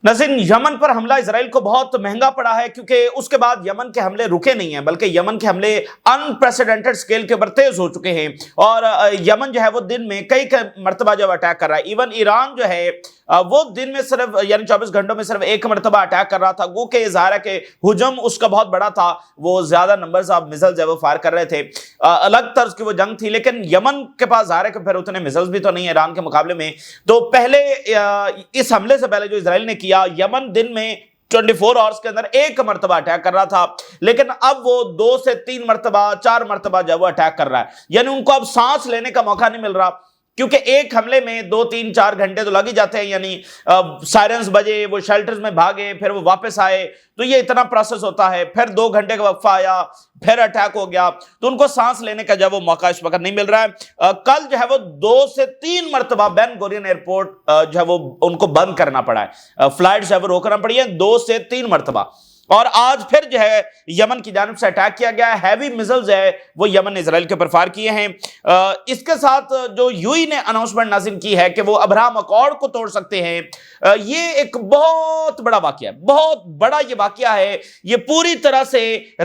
ناظرین، یمن پر حملہ اسرائیل کو بہت مہنگا پڑا ہے، کیونکہ اس کے بعد یمن کے حملے رکے نہیں ہیں، بلکہ یمن کے حملے انپریسیڈنٹڈ سکیل کے اوپر تیز ہو چکے ہیں، اور یمن جو ہے وہ دن میں کئی مرتبہ جب اٹیک کر رہا ہے۔ ایون ایران جو ہے وہ دن میں صرف یعنی 24 گھنٹوں میں صرف ایک مرتبہ اٹیک کر رہا تھا، گو کہ ظاہر ہے کہ ہجوم اس کا بہت بڑا تھا، وہ زیادہ نمبرز آف میزائلز وہ فائر کر رہے تھے، الگ طرز کی وہ جنگ تھی، لیکن یمن کے پاس ظاہر ہے کہ پھر اتنے میزائلز بھی تو نہیں ہے ایران کے مقابلے میں۔ تو پہلے اس حملے سے پہلے جو اسرائیل نے کیا، یمن دن میں 24 آورز کے اندر ایک مرتبہ اٹیک کر رہا تھا، لیکن اب وہ 2 سے 3 مرتبہ 4 مرتبہ جب وہ اٹیک کر رہا ہے، یعنی ان کو اب سانس لینے کا موقع نہیں مل رہا، کیونکہ ایک حملے میں 2 3 4 گھنٹے تو لگ ہی جاتے ہیں، یعنی سائرنز بجے، وہ شیلٹرز میں بھاگے، پھر وہ واپس آئے، تو یہ اتنا پروسیس ہوتا ہے، پھر 2 گھنٹے کا وقفہ آیا، پھر اٹیک ہو گیا، تو ان کو سانس لینے کا جب وہ موقع اس وقت نہیں مل رہا ہے۔ کل جو ہے وہ 2 سے 3 مرتبہ بین گورین ایئرپورٹ جو ہے وہ ان کو بند کرنا پڑا ہے، فلائٹس جو ہے وہ روکنا پڑی ہے 2 سے 3 مرتبہ، اور آج پھر جو ہے یمن کی جانب سے اٹیک کیا گیا ہے، ہیوی میزائلز ہے وہ یمن نے اسرائیل کے اوپر فائر کیے ہیں۔ اس کے ساتھ جو یو ای نے اناؤنسمنٹ نازل کی ہے کہ وہ ابراہم اکارڈ کو توڑ سکتے ہیں، یہ ایک بہت بڑا واقعہ ہے، بہت بڑا یہ واقعہ ہے، یہ پوری طرح سے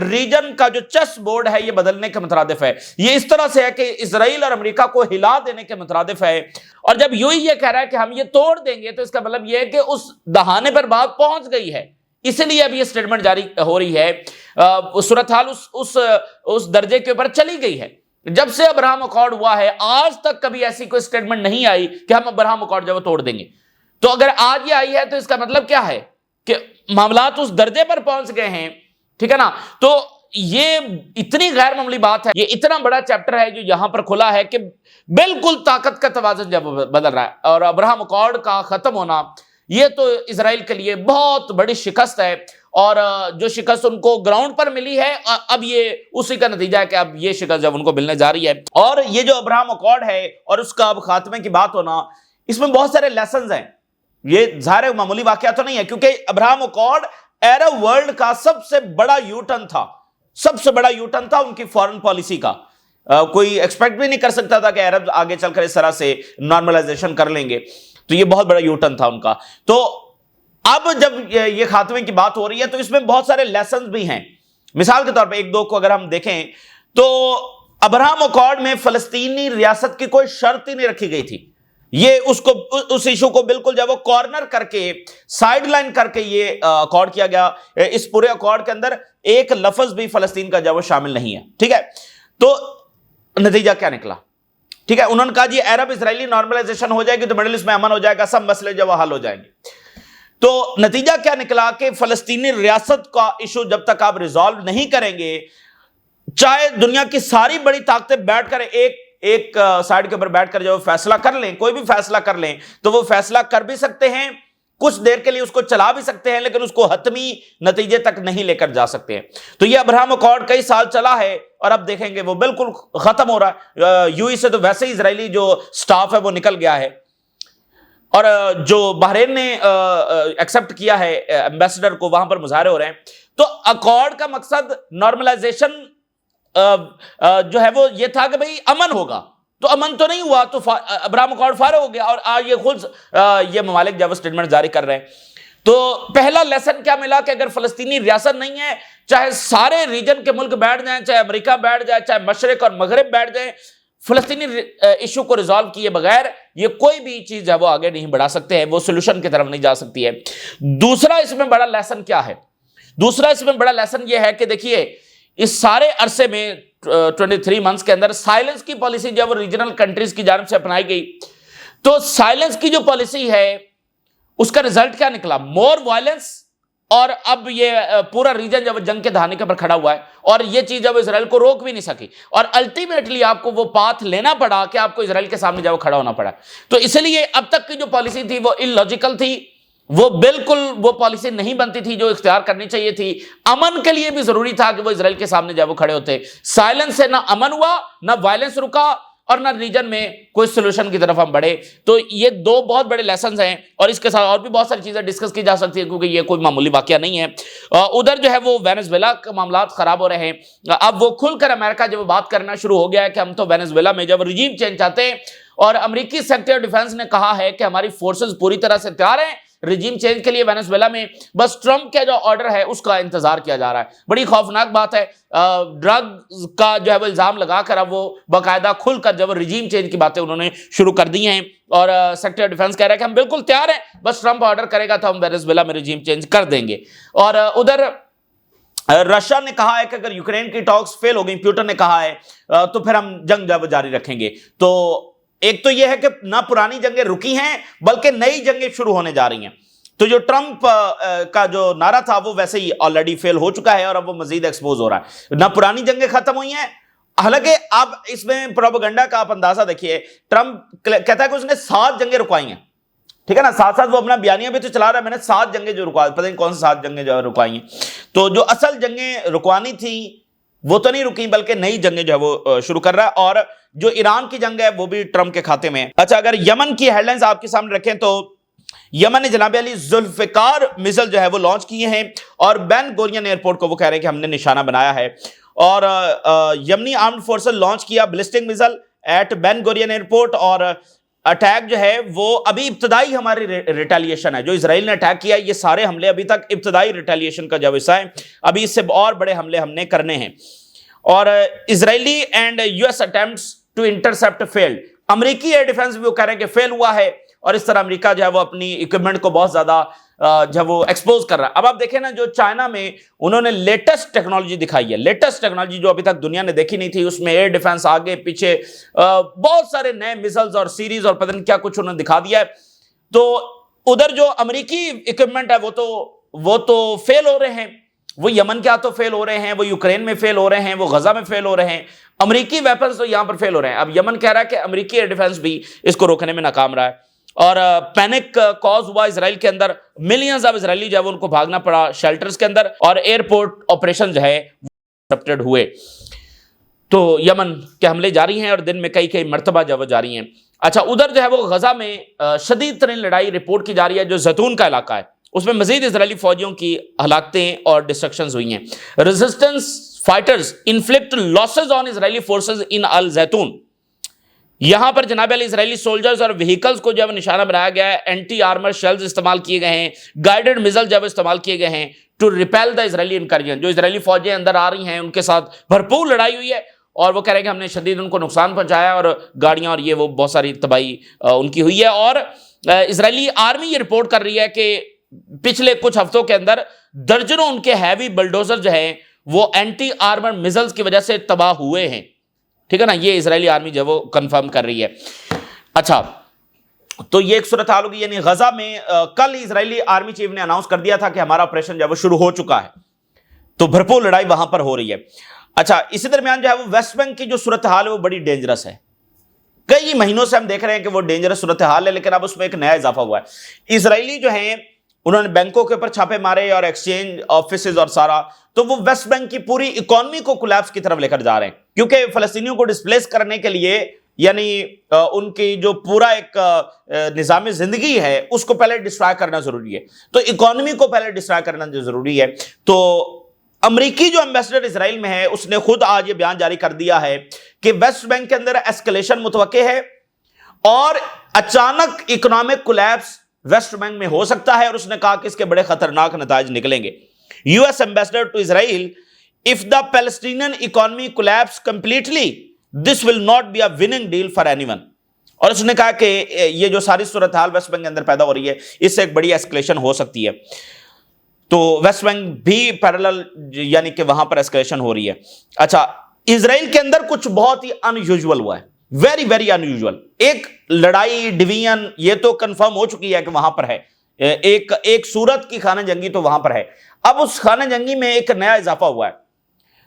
ریجن کا جو چیس بورڈ ہے یہ بدلنے کے مترادف ہے، یہ اس طرح سے ہے کہ اسرائیل اور امریکہ کو ہلا دینے کے مترادف ہے، اور جب یو ای یہ کہہ رہا ہے کہ ہم یہ توڑ دیں گے تو اس کا مطلب یہ ہے کہ اس دہانے پر بات پہنچ گئی ہے، اس لیے اب یہ سٹیٹمنٹ جاری ہو رہی ہے، صورتحال اس درجے کے اوپر چلی گئی ہے۔ جب سے ابراہم اکارڈ ہوا ہے آج تک کبھی ایسی کوئی سٹیٹمنٹ نہیں آئی کہ ہم ابراہم اکارڈ جو توڑ دیں گے، تو اگر آج یہ آئی ہے تو اس کا مطلب کیا ہے کہ معاملات اس درجے پر پہنچ گئے ہیں، ٹھیک ہے نا؟ تو یہ اتنی غیر معمولی بات ہے، یہ اتنا بڑا چیپٹر ہے جو یہاں پر کھلا ہے کہ بالکل طاقت کا توازن جب بدل رہا ہے، اور ابراہم اکارڈ کا ختم ہونا یہ تو اسرائیل کے لیے بہت بڑی شکست ہے، اور جو شکست ان کو گراؤنڈ پر ملی ہے اب یہ اسی کا نتیجہ ہے کہ اب یہ شکست جب ان کو ملنے جا رہی ہے، اور یہ جو ابراہم اکارڈ ہے اور اس کا اب خاتمے کی بات ہونا، اس میں بہت سارے لیسنز ہیں، یہ ظاہر معمولی واقعہ تو نہیں ہے، کیونکہ ابراہم اکارڈ عرب ورلڈ کا سب سے بڑا یو ٹرن تھا، سب سے بڑا یو ٹرن تھا ان کی فارن پالیسی کا، کوئی ایکسپیکٹ بھی نہیں کر سکتا تھا کہ عرب آگے چل کر اس طرح سے نارملائزیشن کر لیں گے، تو یہ بہت بڑا یو ٹرن تھا ان کا۔ تو اب جب یہ خاتمے کی بات ہو رہی ہے تو اس میں بہت سارے لیسنز بھی ہیں، مثال کے طور پہ 1-2 کو اگر ہم دیکھیں تو ابراہم اکارڈ میں فلسطینی ریاست کی کوئی شرط ہی نہیں رکھی گئی تھی، یہ اس ایشو کو بالکل جب وہ کارنر کر کے سائیڈ لائن کر کے یہ اکارڈ کیا گیا، اس پورے اکارڈ کے اندر ایک لفظ بھی فلسطین کا جب وہ شامل نہیں ہے، ٹھیک ہے؟ تو نتیجہ کیا نکلا؟ ٹھیک ہے، انہوں نے کہا جی عرب اسرائیلی نارملائزیشن ہو جائے گی تو مڈل ایسٹ میں امن ہو جائے گا، سب مسئلے جو وہ حل ہو جائیں گے۔ تو نتیجہ کیا نکلا کہ فلسطینی ریاست کا ایشو جب تک آپ ریزالو نہیں کریں گے، چاہے دنیا کی ساری بڑی طاقتیں بیٹھ کر ایک سائیڈ کے اوپر بیٹھ کر جو فیصلہ کر لیں، کوئی بھی فیصلہ کر لیں، تو وہ فیصلہ کر بھی سکتے ہیں، کچھ دیر کے لیے اس کو چلا بھی سکتے ہیں، لیکن اس کو حتمی نتیجے تک نہیں لے کر جا سکتے ہیں۔ تو یہ ابراہم اکارڈ کئی سال چلا ہے، اور اب دیکھیں گے وہ بالکل ختم ہو رہا ہے۔ یو ای سے تو ویسے ہی اسرائیلی جو سٹاف ہے وہ نکل گیا ہے، اور جو بحرین نے ایکسپٹ کیا ہے ایمبیسڈر کو، وہاں پر مظاہرے ہو رہے ہیں۔ تو اکارڈ کا مقصد نارملائزیشن جو ہے وہ یہ تھا کہ بھئی امن ہوگا، تو امن تو نہیں ہوا، تو ابراہم اکارڈ فارغ ہو گیا، اور آج یہ خود یہ ممالک جب سٹیٹمنٹ جاری کر رہے ہیں۔ تو پہلا لیسن کیا ملا کہ اگر فلسطینی ریاست نہیں ہے، چاہے سارے ریجن کے ملک بیٹھ جائیں، چاہے امریکہ بیٹھ جائے، چاہے مشرق اور مغرب بیٹھ جائیں، فلسطینی ایشو کو ریزالو کیے بغیر یہ کوئی بھی چیز ہے وہ آگے نہیں بڑھا سکتے ہیں، وہ سولوشن کی طرف نہیں جا سکتی ہے۔ دوسرا اس میں بڑا لیسن کیا ہے؟ دوسرا اس میں بڑا لیسن یہ ہے کہ دیکھیے اس سارے عرصے میں 23 منتھس کے اندر سائلنس کی پالیسی جب ریجنل کنٹریز کی جانب سے اپنائی گئی، تو سائلنس کی جو پالیسی ہے اس کا رزلٹ کیا نکلا؟ مور وائلنس، اور اب یہ پورا ریجن جب جنگ کے دہانے کے پر کھڑا ہوا ہے، اور یہ چیز جب اسرائیل کو روک بھی نہیں سکی، اور الٹیمیٹلی آپ کو وہ پاتھ لینا پڑا کہ آپ کو اسرائیل کے سامنے جب کھڑا ہونا پڑا۔ تو اس لیے اب تک کی جو پالیسی تھی وہ illogical تھی، وہ بالکل وہ پالیسی نہیں بنتی تھی جو اختیار کرنی چاہیے تھی۔ امن کے لیے بھی ضروری تھا کہ وہ اسرائیل کے سامنے جب وہ کھڑے ہوتے۔ سائلنس سے نہ امن ہوا، نہ وائلنس رکا، اور نہ ریجن میں کوئی سولوشن کی طرف ہم بڑھے۔ تو یہ 2 بہت بڑے لیسنز ہیں، اور اس کے ساتھ اور بھی بہت ساری چیزیں ڈسکس کی جا سکتی ہیں، کیونکہ یہ کوئی معمولی واقعہ نہیں ہے۔ ادھر جو ہے وہ وینزویلا کے معاملات خراب ہو رہے ہیں، اب وہ کھل کر امریکہ جب بات کرنا شروع ہو گیا ہے کہ ہم تو وینزویلا میں جب رجیم چینج چاہتے ہیں، اور امریکی سیکرٹری آف ڈیفنس نے کہا ہے کہ ہماری فورسز پوری طرح سے تیار ہیں رجیم چینج کے لیے وینزویلا میں، بس ٹرمپ کا جو آرڈر ہے اس کا انتظار کیا جا رہا ہے۔ بڑی خوفناک بات ہے، ڈرگ کا جو ہے وہ الزام لگا کر اب وہ باقاعدہ کھل کر جب رجیم چینج کی باتیں انہوں نے شروع کر دی ہیں، اور سیکرٹری ڈیفنس کہہ رہا ہے کہ ہم بالکل تیار ہیں، بس ٹرمپ آرڈر کرے گا تو ہم وینزویلا میں رجیم چینج کر دیں گے۔ اور ادھر رشیا نے کہا ہے کہ اگر یوکرین کی ٹاکس فیل ہو گئی، پیوٹن نے کہا ہے، تو پھر ہم جنگ جاری رکھیں گے۔ تو ایک تو یہ ہے کہ نہ پرانی جنگیں رکی ہیں بلکہ نئی جنگیں شروع ہونے جا رہی ہیں۔ تو جو ٹرمپ کا جو نعرہ تھا وہ ویسے ہی آلریڈی فیل ہو چکا ہے اور اب وہ مزید ایکسپوز ہو رہا ہے۔ نہ پرانی جنگیں ختم ہوئی ہیں، حالانکہ اب اس میں پروپیگنڈا کا آپ اندازہ دیکھیے، ٹرمپ کہتا ہے کہ اس نے 7 جنگیں رکوائی ہیں، ٹھیک ہے نا، ساتھ ساتھ وہ اپنا بیانیہ بھی تو چلا رہا ہے، میں نے 7 جنگیں جو رکوائی، پتہ نہیں کون سی 7 جنگیں جو رکوائی ہیں۔ تو جو اصل جنگیں رکوانی تھی وہ تو نہیں رکی بلکہ نئی جنگیں جو ہے وہ شروع کر رہا ہے، اور جو ایران کی جنگ ہے وہ بھی ٹرمپ کے کھاتے میں ہے۔ اچھا، اگر یمن کی ہیڈ لائنز آپ کے سامنے رکھیں تو یمن نے جناب علی ذوالفقار میزل جو ہے وہ لانچ کیے ہیں، اور بین گورین ایئرپورٹ کو وہ کہہ رہے ہیں کہ ہم نے نشانہ بنایا ہے، اور یمنی آرمڈ فورسز لانچ کیا بلسٹک میزل ایٹ بین گورین ایئرپورٹ، اور اٹیک جو ہے وہ ابھی ابتدائی ہماری ریٹیلیشن ہے، جو اسرائیل نے اٹیک کیا ہے یہ سارے حملے ابھی تک ابتدائی ریٹیلیشن کا جو حصہ ہے، ابھی اس سے اور بڑے حملے ہم نے کرنے ہیں۔ اور Israeli and U S attempts to intercept failed, امریکی ایئر ڈیفنس بھی وہ کہہ رہے ہیں کہ فیل ہوا ہے، اور اس طرح امریکہ جو ہے وہ اپنی اکوپمنٹ کو بہت زیادہ جو وہ ایکسپوز کر رہا ہے۔ اب آپ دیکھیں نا، جو چائنا میں انہوں نے لیٹسٹ ٹیکنالوجی دکھائی ہے، لیٹسٹ ٹیکنالوجی جو ابھی تک دنیا نے دیکھی نہیں تھی، اس میں ایئر ڈیفنس آگے پیچھے بہت سارے نئے میزلز اور سیریز اور پتہ نہیں کیا کچھ انہوں نے دکھا دیا ہے۔ تو ادھر جو امریکی اکوپمنٹ ہے وہ تو فیل ہو رہے ہیں، وہ یمن کے ہاتھوں فیل ہو رہے ہیں، وہ یوکرین میں فیل ہو رہے ہیں، وہ غزہ میں فیل ہو رہے ہیں، امریکی ویپنز تو یہاں پر فیل ہو رہے ہیں۔ اب یمن کہہ رہا ہے کہ امریکی ایئر ڈیفنس بھی اس کو روکنے میں ناکام رہا ہے، اور پینک کاز ہوا اسرائیل کے اندر، ملینز آف اسرائیلی جو ہے وہ ان کو بھاگنا پڑا شیلٹرز کے اندر، اور ایئرپورٹ آپریشن جو ہے ڈسرپٹڈ ہوئے۔ تو یمن کے حملے جاری ہیں اور دن میں کئی مرتبہ جو وہ جاری ہیں۔ اچھا، ادھر جو ہے وہ غزہ میں شدید ترین لڑائی رپورٹ کی جا رہی ہے، جو زیتون کا علاقہ ہے اس میں مزید اسرائیلی فوجیوں کی ہلاکتیں اور ڈسٹرکشنز ہوئی ہیں۔ Resistance fighters inflict losses on Israeli forces in al Zaytoun, یہاں پر جناب علی اسرائیلی سولجرز اور وہیکلز کو جو ہے نشانہ بنایا گیا ہے، اینٹی آرمر شیلز استعمال کیے گئے ہیں، گائیڈڈ میزل جو ہے استعمال کیے گئے ہیں ٹو ریپیل دا اسرائیلی انکرجن، جو اسرائیلی فوجیں اندر آ رہی ہیں ان کے ساتھ بھرپور لڑائی ہوئی ہے، اور وہ کہہ رہے ہیں کہ ہم نے شدید ان کو نقصان پہنچایا، اور گاڑیاں اور یہ وہ بہت ساری تباہی ان کی ہوئی ہے۔ اور اسرائیلی آرمی یہ رپورٹ کر رہی ہے کہ پچھلے کچھ ہفتوں کے اندر درجنوں ان کے ہیوی بلڈوزر جو ہیں وہ اینٹی آرمر میزلز کی وجہ سے تباہ ہوئے ہیں، ٹھیک ہے نا، یہ اسرائیلی آرمی جو وہ کنفرم کر رہی ہے۔ اچھا، تو یہ ایک صورتحال ہوگی، یعنی غزہ میں کل ہی اسرائیلی آرمی چیف نے اناؤنس کر دیا تھا کہ ہمارا آپریشن جو ہے وہ شروع ہو چکا ہے، تو بھرپور لڑائی وہاں پر ہو رہی ہے۔ اچھا، اسی درمیان جو ہے وہ ویسٹ بینک کی جو صورتحال ہے وہ بڑی ڈینجرس ہے، کئی مہینوں سے ہم دیکھ رہے ہیں کہ وہ ڈینجرس صورتحال ہے، لیکن اب اس میں ایک نیا اضافہ ہوا ہے۔ اسرائیلی جو ہیں انہوں نے بینکوں کے اوپر چھاپے مارے اور ایکسچینج آفیسز اور سارا، تو وہ ویسٹ بینک کی پوری اکانومی کو کولیپس کی طرف لے کر جا رہے ہیں، کیونکہ فلسطینیوں کو ڈسپلیس کرنے کے لیے، یعنی ان کی جو پورا ایک نظام زندگی ہے اس کو پہلے ڈسٹرائے کرنا ضروری ہے، تو اکانومی کو پہلے ڈسٹرائے کرنا جو ضروری ہے۔ تو امریکی جو ایمبیسڈر اسرائیل میں ہے اس نے خود آج یہ بیان جاری کر دیا ہے کہ ویسٹ بینک کے اندر ایسکلیشن متوقع ہے، اور اچانک اکنامک کولیپس ویسٹ بینک میں ہو سکتا ہے، اور اس نے کہا کہ اس کے بڑے خطرناک نتائج نکلیں گے۔ U S ambassador to Israel, if the Palestinian economy collapse completely, this will not be a winning deal for anyone۔ اور اس نے کہا کہ یہ جو ساری صورتحال ویسٹ بینک کے اندر پیدا ہو رہی ہے اس سے ایک بڑی ایسکلیشن ہو سکتی ہے، تو ویسٹ بینک بھی پیرالل یعنی کہ وہاں پر ایسکلیشن ہو رہی ہے۔ اچھا، اسرائیل کے اندر کچھ بہت ہی ان یوزول ہوا ہے، ویری ویری ان یوزول۔ ایک لڑائی ڈویژن یہ تو کنفرم ہو چکی ہے کہ وہاں پر ہے، ایک صورت کی خانہ جنگی تو وہاں پر ہے، اب اس خانہ جنگی میں ایک نیا اضافہ ہوا ہے۔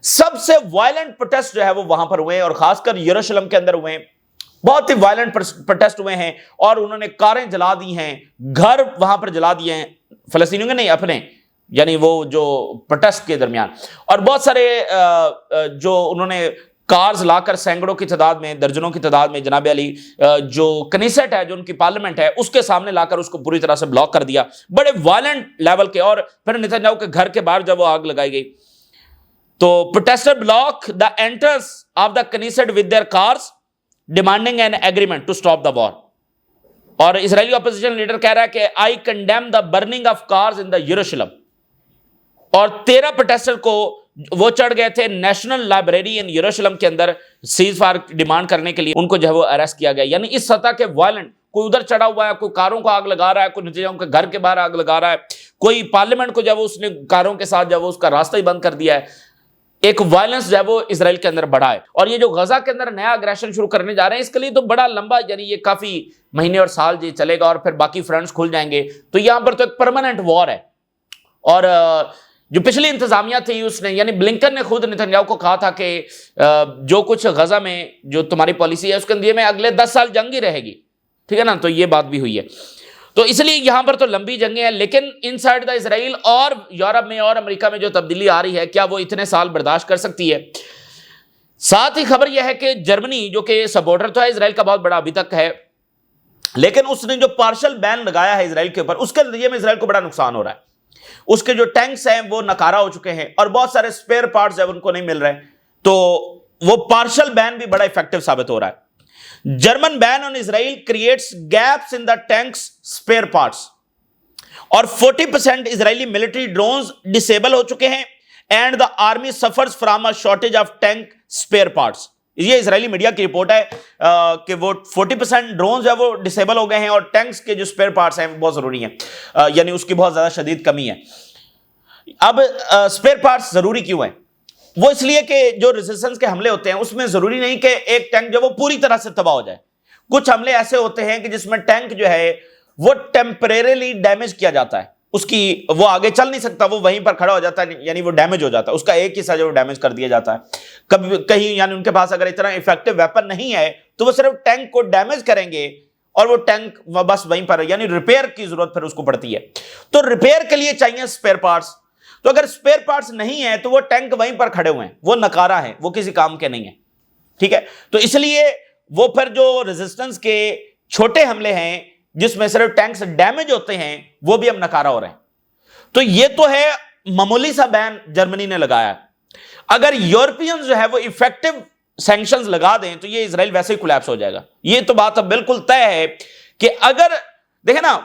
سب سے وائلنٹ پروٹیسٹ جو ہے وہ وہاں پر ہوئے ہیں، اور خاص کر یروشلم کے اندر ہوئے ہیں، بہت ہی وائلنٹ پروٹیسٹ ہوئے ہیں، اور انہوں نے کاریں جلا دی ہیں، گھر وہاں پر جلا دیے ہیں، فلسطینیوں کے نہیں اپنے، یعنی وہ جو پروٹیسٹ کے درمیان، اور بہت سارے جو انہوں نے کارز لا کر سینکڑوں کی تعداد میں، درجنوں کی تعداد میں جناب علی جو کنیسٹ ہے، جو ان کی پارلیمنٹ ہے، اس کے سامنے لا کر اس کو پوری طرح سے بلاک کر دیا، بڑے وائلنٹ لیول کے، اور پھر نتنیاہو کے گھر کے باہر جب وہ آگ لگائی گئی، تو protester block the entrance of the Knesset with their cars demanding an agreement to stop the war. اور اسرائیلی اپوزیشن لیڈر کہہ رہا ہے کہ I condemn the burning of cars in the Jerusalem. اور 13 پروٹیسٹر کو وہ چڑھ گئے تھے نیشنل لائبریری ان یروشلم کے اندر سیز فائر ڈیمانڈ کرنے کے لیے, ان کو جو ہے وہ اریسٹ کیا گیا. یعنی اس سطح کے وائلنٹ, کوئی ادھر چڑھا ہوا ہے, کوئی کاروں کو آگ لگا رہا ہے, کوئی نتیجوں کے گھر کے باہر آگ لگا رہا ہے, کوئی پارلیمنٹ کو جو ہے وہ اس نے کاروں کے ساتھ جو ہے وہ اس کا راستہ ہی بند کر دیا ہے. ایک وائلنس جو ہے وہ اسرائیل کے اندر بڑھا ہے. اور یہ جو غزہ کے اندر نیا اگریشن شروع کرنے جا رہے ہیں, اس کے لیے تو بڑا لمبا, یعنی یہ کافی مہینے اور سال جی چلے گا, اور پھر باقی فرنٹس کھل جائیں گے. تو یہاں پر تو ایک پرماننٹ وار ہے. اور جو پچھلی انتظامیہ تھی اس نے, یعنی بلنکن نے خود نتنیاہو کو کہا تھا کہ جو کچھ غزہ میں جو تمہاری پالیسی ہے اس کے اندر میں اگلے 10 سال جنگ ہی رہے گی, ٹھیک ہے نا. تو یہ بات بھی ہوئی ہے. تو اس لیے یہاں پر تو لمبی جنگیں ہیں, لیکن ان سائڈ دا اسرائیل اور یورپ میں اور امریکہ میں جو تبدیلی آ رہی ہے, کیا وہ اتنے سال برداشت کر سکتی ہے؟ ساتھ ہی خبر یہ ہے کہ جرمنی جو کہ سپورٹر تو ہے اسرائیل کا بہت بڑا ابھی تک ہے, لیکن اس نے جو پارشل بین لگایا ہے اسرائیل کے اوپر, اس کے نتیجے میں اسرائیل کو بڑا نقصان ہو رہا ہے. اس کے جو ٹینکس ہیں وہ ناکارہ ہو چکے ہیں, اور بہت سارے سپیئر پارٹس ہیں ان کو نہیں مل رہے. تو وہ پارشل بین بھی بڑا افیکٹو ثابت ہو رہا ہے. German been on Israel creates gaps in the tanks spare parts, اور 40% اسرائیلی ملٹری ڈرونز ڈسیبل ہو چکے ہیں, and the army suffers from a shortage of tank spare parts. یہ اسرائیلی میڈیا کی رپورٹ ہے کہ وہ 40% ڈرونز ہے وہ ڈسیبل ہو گئے ہیں, اور ٹینکس کے جو سپیئر پارٹس ہیں وہ بہت ضروری ہیں, یعنی اس کی بہت زیادہ شدید کمی ہے. اب سپیئر پارٹس ضروری کیوں ہیں؟ وہ اس لیے کہ جو ریزسٹنس کے حملے ہوتے ہیں اس میں ضروری نہیں کہ ایک ٹینک جو وہ پوری طرح سے تباہ ہو جائے. کچھ حملے ایسے ہوتے ہیں کہ جس میں ٹینک جو ہے وہ ٹیمپریریلی ڈیمیج کیا جاتا ہے, اس کی وہ آگے چل نہیں سکتا, وہ وہیں پر کھڑا ہو جاتا ہے, یعنی وہ ڈیمیج ہو جاتا ہے, اس کا ایک حصہ جو ڈیمیج کر دیا جاتا ہے. کبھی کہیں یعنی ان کے پاس اگر اتنا افیکٹو ویپن نہیں ہے تو وہ صرف ٹینک کو ڈیمیج کریں گے, اور وہ ٹینک بس وہیں پر, یعنی ریپیئر کی ضرورت پھر اس کو پڑتی ہے. تو ریپیئر کے لیے چاہیے سپیئر پارٹس. تو اگر سپیئر پارٹس نہیں ہیں تو وہ ٹینک وہیں پر کھڑے ہوئے ہیں, وہ نکارہ ہیں, وہ کسی کام کے نہیں ہیں, ٹھیک ہے. تو اس لیے وہ پھر جو ریزسٹنس کے چھوٹے حملے ہیں جس میں صرف ٹینکس ڈیمیج ہوتے ہیں وہ بھی اب نکارہ ہو رہے ہیں. تو یہ تو ہے معمولی سا بین جرمنی نے لگایا. اگر یورپینز جو ہے وہ ایفیکٹو سینکشنز لگا دیں تو یہ اسرائیل ویسے ہی کولیپس ہو جائے گا. یہ تو بات اب بالکل طے ہے کہ اگر دیکھیں نا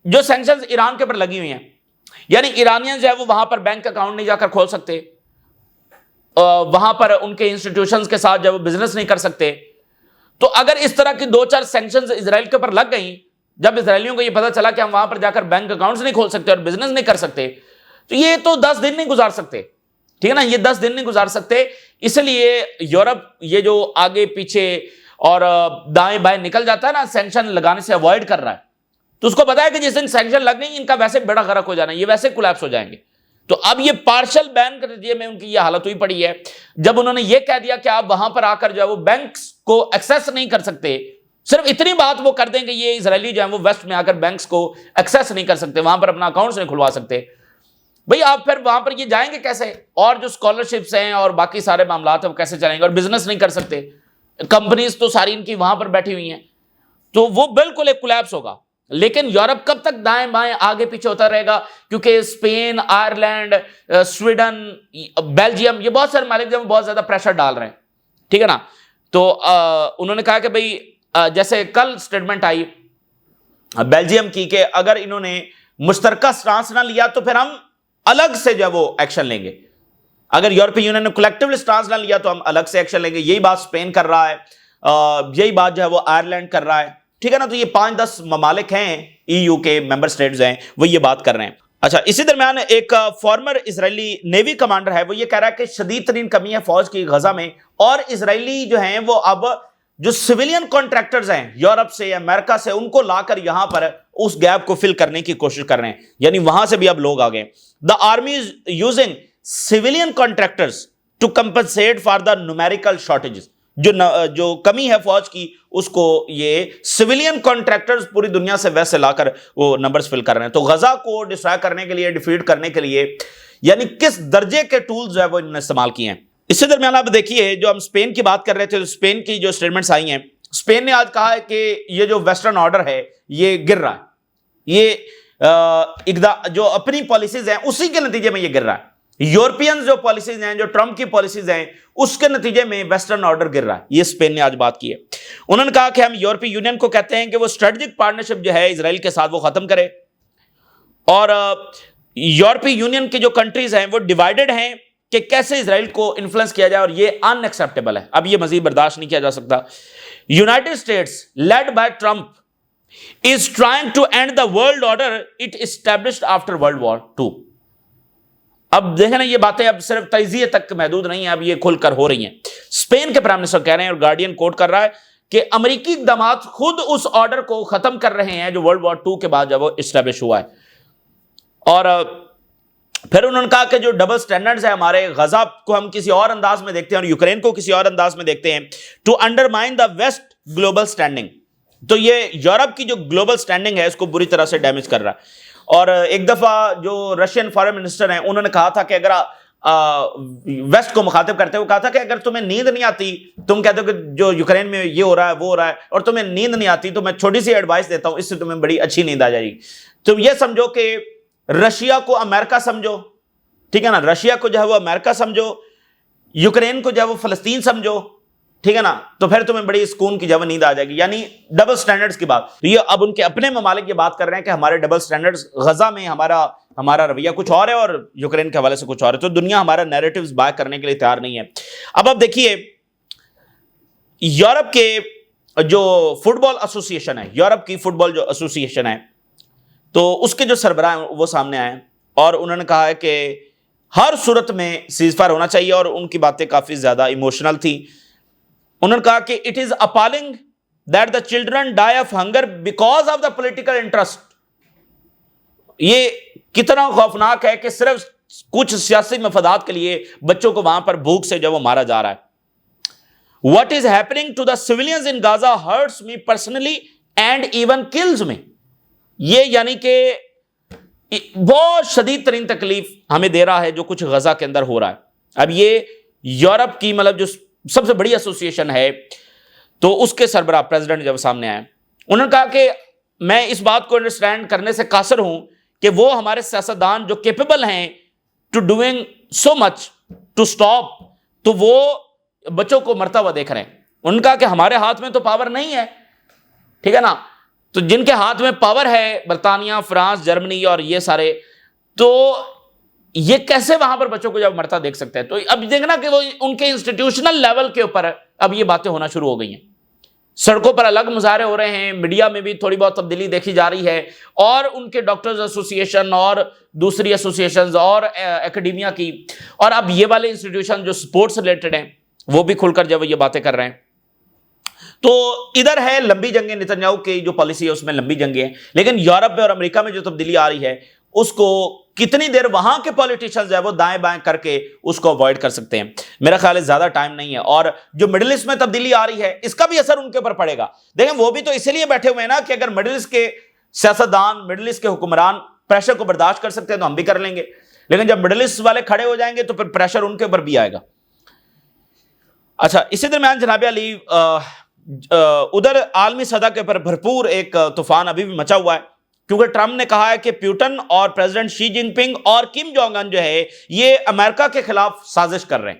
جو سینکشنز ایران کے اوپر لگی ہوئی ہیں, یعنی ایرانین جو ہے وہ وہاں پر بینک اکاؤنٹ نہیں جا کر کھول سکتے, وہاں پر ان کے انسٹیٹیوشنز کے ساتھ جو وہ بزنس نہیں کر سکتے. تو اگر اس طرح کی 2-4 سینکشنز اسرائیل کے اوپر لگ گئیں, جب اسرائیلیوں کو یہ پتا چلا کہ ہم وہاں پر جا کر بینک اکاؤنٹس نہیں کھول سکتے اور بزنس نہیں کر سکتے, تو یہ تو 10 دن نہیں گزار سکتے, ٹھیک ہے نا, یہ 10 دن نہیں گزار سکتے. اس لیے یورپ یہ جو آگے پیچھے اور دائیں بائیں نکل جاتا ہے نا, سینکشن لگانے سے اوائڈ کر رہا ہے. تو اس کو پتا ہے کہ جس دن سینکشن لگ گئی ان کا ویسے بڑا غرق ہو جانا, یہ ویسے کولیپس ہو جائیں گے. تو اب یہ پارشل بین کے نتیجے میں ان کی یہ حالت ہوئی پڑی ہے, جب انہوں نے یہ کہہ دیا کہ آپ وہاں پر آ کر جو ہے وہ بینکس کو ایکسیس نہیں کر سکتے. صرف اتنی بات وہ کر دیں کہ یہ اسرائیلی جو ہے وہ ویسٹ میں آ کر بینکس کو ایکسیس نہیں کر سکتے, وہاں پر اپنا اکاؤنٹس نہیں کھلوا سکتے. بھئی آپ پھر وہاں پر یہ جائیں گے کیسے, اور جو اسکالرشپس ہیں اور باقی سارے معاملات ہیں وہ کیسے چلیں گے, اور بزنس نہیں کر سکتے, کمپنیز تو ساری ان کی وہاں پر بیٹھی ہوئی ہیں. تو وہ بالکل ایک کولیپس ہوگا. لیکن یورپ کب تک دائیں بائیں آگے پیچھے ہوتا رہے گا, کیونکہ اسپین, آئرلینڈ, سویڈن, بیلجیم, یہ بہت سارے ممالک جو بہت زیادہ پریشر ڈال رہے ہیں, ٹھیک ہے نا. تو انہوں نے کہا کہ بھئی جیسے کل سٹیٹمنٹ آئی بیلجیم کی کہ اگر انہوں نے مشترکہ سٹانس نہ لیا تو پھر ہم الگ سے جو ہے وہ ایکشن لیں گے. اگر یورپی یونین نے کلیکٹیولی سٹانس نہ لیا تو ہم الگ سے ایکشن لیں گے. یہی بات اسپین کر رہا ہے, یہی بات جو ہے وہ آئرلینڈ کر رہا ہے, ٹھیک ہے نا. تو یہ 5-10 ممالک ہیں EU کے ممبر سٹیٹس ہیں, وہ یہ بات کر رہے ہیں. اچھا, اسی درمیان ایک فارمر اسرائیلی نیوی کمانڈر ہے, وہ یہ کہہ رہا ہے کہ شدید ترین کمی ہے فوج کی غزہ میں, اور اسرائیلی جو ہیں وہ اب جو سویلین کانٹریکٹرز ہیں یورپ سے, امریکہ سے, ان کو لا کر یہاں پر اس گیپ کو فل کرنے کی کوشش کر رہے ہیں, یعنی وہاں سے بھی اب لوگ آ گئے. The army is using civilian contractors to compensate for the numerical shortages. جو کمی ہے فوج کی اس کو یہ سویلین کانٹریکٹرز پوری دنیا سے ویسے لا کر وہ نمبرز فل کر رہے ہیں. تو غزہ کو ڈسٹرائے کرنے کے لیے, ڈیفیٹ کرنے کے لیے, یعنی کس درجے کے ٹولز جو ہے وہ انہوں نے استعمال کیے ہیں. اسی درمیان آپ دیکھیے جو ہم اسپین کی بات کر رہے تھے, اسپین کی جو سٹیٹمنٹس آئی ہیں, اسپین نے آج کہا ہے کہ یہ جو ویسٹرن آرڈر ہے یہ گر رہا ہے, یہ جو اپنی پالیسیز ہیں اسی کے نتیجے میں یہ گر رہا ہے. یورپین جو پالیسیز ہیں, جو ٹرمپ کی پالیسیز ہیں, اس کے نتیجے میں ویسٹرن آرڈر گر رہا ہے. یہ اسپین نے آج بات کی ہے. انہوں نے کہا کہ ہم یورپی یونین کو کہتے ہیں کہ وہ اسٹریٹجک پارٹنرشپ جو ہے اسرائیل کے ساتھ وہ ختم کرے, اور یورپی یونین کی جو کنٹریز ہیں وہ ڈیوائیڈڈ ہیں کہ کیسے اسرائیل کو انفلوئنس کیا جائے, اور یہ ان ایکسیپٹیبل ہے. اب یہ مزید برداشت نہیں کیا جا سکتا. United States led by Trump is trying to end the world order it established after World War 2. اب دیکھیں نا, یہ باتیں اب صرف تجزیے تک محدود نہیں ہیں, اب یہ کھل کر ہو رہی ہیں. اسپین کے پرائم منسٹر کہہ رہے ہیں, اور گارڈین کوٹ کر رہا ہے, کہ امریکی اقدامات خود اس آرڈر کو ختم کر رہے ہیں جو ورلڈ وار 2 کے بعد جب وہ اسٹیبلش ہوا ہے. اور پھر انہوں نے کہا کہ جو ڈبل سٹینڈرڈز ہیں ہمارے, غزہ کو ہم کسی اور انداز میں دیکھتے ہیں اور یوکرین کو کسی اور انداز میں دیکھتے ہیں, to undermine the West global standing. تو یہ یورپ کی جو گلوبل سٹینڈنگ ہے اس کو بری طرح سے ڈیمیج کر رہا ہے. اور ایک دفعہ جو رشین فارن منسٹر ہیں انہوں نے کہا تھا کہ اگر ویسٹ کو مخاطب کرتے ہوئے کہا تھا کہ اگر تمہیں نیند نہیں آتی, تم کہتے ہو کہ جو یوکرین میں یہ ہو رہا ہے وہ ہو رہا ہے, اور تمہیں نیند نہیں آتی, تو میں چھوٹی سی ایڈوائس دیتا ہوں, اس سے تمہیں بڑی اچھی نیند آ جائے گی. تم یہ سمجھو کہ رشیا کو امریکہ سمجھو, ٹھیک ہے نا, رشیا کو جو ہے وہ امریکہ سمجھو, یوکرین کو جو ہے وہ فلسطین سمجھو, ٹھیک ہے نا, تو پھر تمہیں بڑی سکون کی جو نیند آ جائے گی. یعنی ڈبل سٹینڈرڈز کی بات. تو یہ اب ان کے اپنے ممالک یہ بات کر رہے ہیں کہ ہمارے ڈبل سٹینڈرڈز, غزہ میں ہمارا رویہ کچھ اور ہے اور یوکرین کے حوالے سے کچھ اور ہے. تو دنیا ہمارا نیریٹیوز بائی کرنے کے لیے تیار نہیں ہے. اب آپ دیکھیے, یورپ کے جو فٹ بال ایسوسی ایشن ہے, یورپ کی فٹ بال جو ایسوسی ایشن ہے, تو اس کے جو سربراہ ہیں وہ سامنے آئے, اور انہوں نے کہا ہے کہ ہر صورت میں سیز فائر ہونا چاہیے, اور ان کی باتیں کافی زیادہ ایموشنل تھیں. انہوں نے کہا کہ it is appalling that the children die of hunger because of the political interest. یہ کتنا خوفناک ہے کہ صرف کچھ سیاسی مفادات کے لیے بچوں کو وہاں پر بھوک سے جب وہ مارا جا رہا ہے. What is happening to the civilians in Gaza hurts me personally and even kills me. یہ یعنی کہ بہت شدید ترین تکلیف ہمیں دے رہا ہے جو کچھ غزہ کے اندر ہو رہا ہے. اب یہ یورپ کی مطلب جو سب سے بڑی ایسوسی ایشن ہے, تو اس کے سربراہ پریزیڈنٹ جب سامنے آئے, انہوں نے کہا کہ میں اس بات کو انڈرسٹینڈ کرنے سے قاصر ہوں کہ وہ ہمارے سیاستدان جو کیپیبل ہیں to doing so much to stop, تو وہ بچوں کو مرتا ہوا دیکھ رہے ہیں. ان کا کہ ہمارے ہاتھ میں تو پاور نہیں ہے, ٹھیک ہے نا, تو جن کے ہاتھ میں پاور ہے برطانیہ, فرانس, جرمنی اور یہ سارے, تو یہ کیسے وہاں پر بچوں کو جب مرتا دیکھ سکتے ہیں. تو اب دیکھنا کہ وہ ان کے انسٹیٹیوشنل لیول کے اوپر اب یہ باتیں ہونا شروع ہو گئی ہیں. سڑکوں پر الگ مظاہرے ہو رہے ہیں, میڈیا میں بھی تھوڑی بہت تبدیلی دیکھی جا رہی ہے, اور ان کے ڈاکٹرز ایسوسی ایشن اور دوسری ایسوسی ایشنز اور اکیڈیمیا کی, اور اب یہ والے انسٹیٹیوشن جو سپورٹس ریلیٹڈ ہیں وہ بھی کھل کر جب یہ باتیں کر رہے ہیں. تو ادھر ہے لمبی جنگیں, نتنیاہو کی جو پالیسی ہے اس میں لمبی جنگیں ہیں, لیکن یورپ میں اور امریکہ میں جو تبدیلی آ رہی ہے اس کو کتنی دیر وہاں کے پولیٹیشنز ہیں وہ دائیں بائیں کر کے اس کو اوائڈ کر سکتے ہیں. میرا خیال ہے زیادہ ٹائم نہیں ہے. اور جو مڈل ایسٹ میں تبدیلی آ رہی ہے اس کا بھی اثر ان کے اوپر پڑے گا. دیکھیں وہ بھی تو اسی لیے بیٹھے ہوئے ہیں نا کہ اگر مڈل ایسٹ کے سیاستدان, مڈل ایسٹ کے حکمران پریشر کو برداشت کر سکتے ہیں تو ہم بھی کر لیں گے, لیکن جب مڈل ایسٹ والے کھڑے ہو جائیں گے تو پھر پریشر ان کے اوپر بھی آئے گا. اچھا, اسی درمیان جناب علی ادھر عالمی سطح کے اوپر بھرپور ایک طوفان ابھی بھی مچا ہوا ہے, کیونکہ ٹرمپ نے کہا ہے کہ پیوٹن اور پریزیڈنٹ شی جن پنگ اور کم جونگ ان جو ہے یہ امریکہ کے خلاف سازش کر رہے ہیں.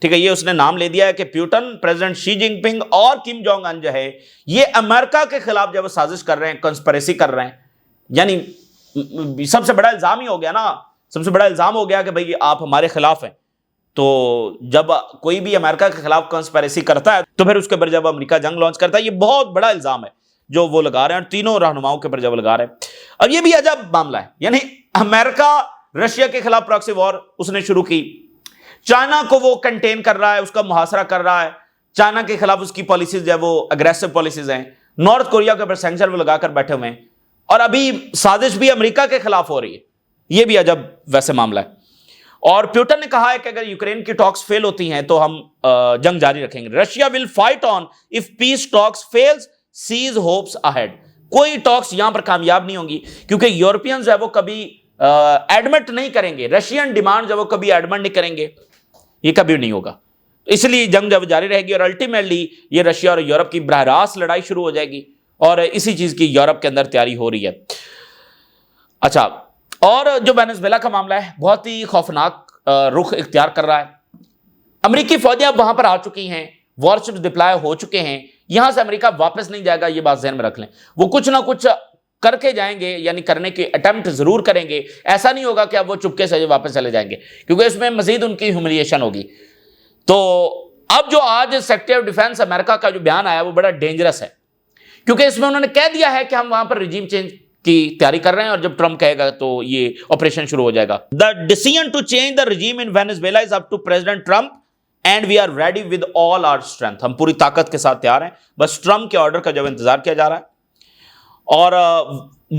ٹھیک ہے, یہ اس نے نام لے دیا ہے کہ پیوٹن, پریزیڈنٹ شی جن پنگ اور کم جونگ ان جو ہے یہ امریکہ کے خلاف جب سازش کر رہے ہیں, کنسپریسی کر رہے ہیں. یعنی سب سے بڑا الزام ہی ہو گیا نا, سب سے بڑا الزام ہو گیا کہ بھئی آپ ہمارے خلاف ہیں. تو جب کوئی بھی امریکہ کے خلاف کنسپیریسی کرتا ہے تو پھر اس کے اوپر جب امریکہ جنگ لانچ کرتا ہے, یہ بہت بڑا الزام ہے جو وہ لگا رہے ہیں, اور تینوں رہنماؤں کے اوپر جب لگا رہے ہیں. اب یہ بھی عجب معاملہ ہے, یعنی امریکہ رشیا کے خلاف پراکسی وار اس نے شروع کی, چائنا کو وہ کنٹین کر رہا ہے, اس کا محاصرہ کر رہا ہے, چائنا کے خلاف اس کی پالیسیز جو ہے وہ اگریسو پالیسیز ہیں, نارتھ کوریا کے اوپر سینکشن وہ لگا کر بیٹھے ہوئے ہیں, اور ابھی سازش بھی امریکہ کے خلاف ہو رہی ہے. یہ بھی عجب ویسے معاملہ ہے. اور پیوٹن نے کہا ہے کہ اگر یوکرین کی ٹاکس فیل ہوتی ہیں تو ہم جنگ جاری رکھیں گے. Russia will fight on if peace talks fails says hopes ahead. کوئی ٹاکس یہاں پر کامیاب نہیں ہوں گی کیونکہ یورپین جو ہے وہ کبھی ایڈمٹ نہیں کریں گے, رشین ڈیمانڈ جو وہ کبھی ایڈمٹ نہیں کریں گے, یہ کبھی نہیں ہوگا. اس لیے جنگ جب جاری رہے گی اور الٹیمیٹلی یہ رشیا اور یورپ کی براہ راست لڑائی شروع ہو جائے گی, اور اسی چیز کی یورپ کے اندر تیاری ہو رہی ہے. اچھا, اور جو وینزویلا کا معاملہ ہے بہت ہی خوفناک رخ اختیار کر رہا ہے. امریکی فوجیاں وہاں پر آ چکی ہیں, وارشپس ڈپلائے ہو چکے ہیں, یہاں سے امریکہ واپس نہیں جائے گا, یہ بات ذہن میں رکھ لیں. وہ کچھ نہ کچھ کر کے جائیں گے, یعنی کرنے کی اٹمپٹ ضرور کریں گے. ایسا نہیں ہوگا کہ اب وہ چپکے سے واپس چلے جائیں گے, کیونکہ اس میں مزید ان کی ہیوملیشن ہوگی. تو اب جو آج سیکریٹری آف ڈیفنس امریکہ کا جو بیان آیا وہ بڑا ڈینجرس ہے, کیونکہ اس میں انہوں نے کہہ دیا ہے کہ ہم وہاں پر ریجیم چینج کی تیاری کر رہے ہیں, اور جب ٹرمپ کہے گا تو یہ آپریشن شروع ہو جائے گا. The decision to change the regime in Venezuela is up to President Trump and we are ready with all our strength. ہم پوری طاقت کے ساتھ تیار ہیں, بس ٹرمپ کے آرڈر کا جب انتظار کیا جا رہا ہے. اور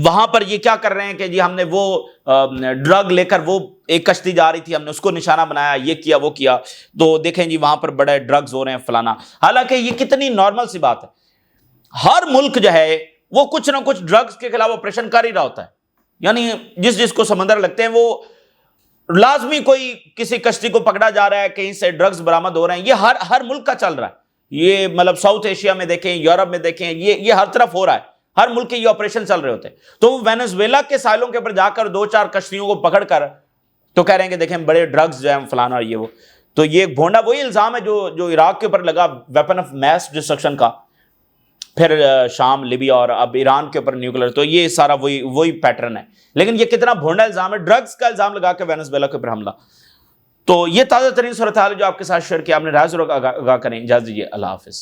وہاں پر یہ کیا کر رہے ہیں کہ جی ہم نے وہ ڈرگ لے کر, وہ ایک کشتی جا رہی تھی, ہم نے اس کو نشانہ بنایا, یہ کیا وہ کیا, تو دیکھیں جی وہاں پر بڑے ڈرگز ہو رہے ہیں فلانا. حالانکہ یہ کتنی نارمل سی بات ہے, ہر ملک جو ہے وہ کچھ نہ کچھ ڈرگز کے خلاف آپریشن کر ہی رہا ہوتا ہے. یعنی جس کو سمندر لگتے ہیں وہ لازمی کوئی کسی کشتی کو پکڑا جا رہا ہے, کہیں سے ڈرگز برآمد ہو رہے ہیں. یہ ہر ملک کا چل رہا ہے. یہ مطلب ساؤتھ ایشیا میں دیکھیں, یورپ میں دیکھیں, یہ ہر طرف ہو رہا ہے. ہر ملک کے یہ آپریشن چل رہے ہوتے ہیں. تو وہ وینزویلا کے ساحلوں کے اوپر جا کر 2-4 کشتیوں کو پکڑ کر تو کہہ رہے ہیں کہ دیکھیں بڑے ڈرگز جو ہیں فلانا اور یہ وہ. تو یہ ایک بھونڈا وہی الزام ہے جو عراق کے اوپر لگا, ویپن آف میس ڈسٹرکشن کا, پھر شام, لیبیا, اور اب ایران کے اوپر نیوکلر. تو یہ سارا وہی پیٹرن ہے. لیکن یہ کتنا بھونڈا الزام ہے, ڈرگز کا الزام لگا کے وینزویلا کے اوپر حملہ. تو یہ تازہ ترین صورتحال جو آپ کے ساتھ شیئر کیا, آپ نے رائے ضرور آگاہ کریں. اجازت دیجیے, اللہ حافظ.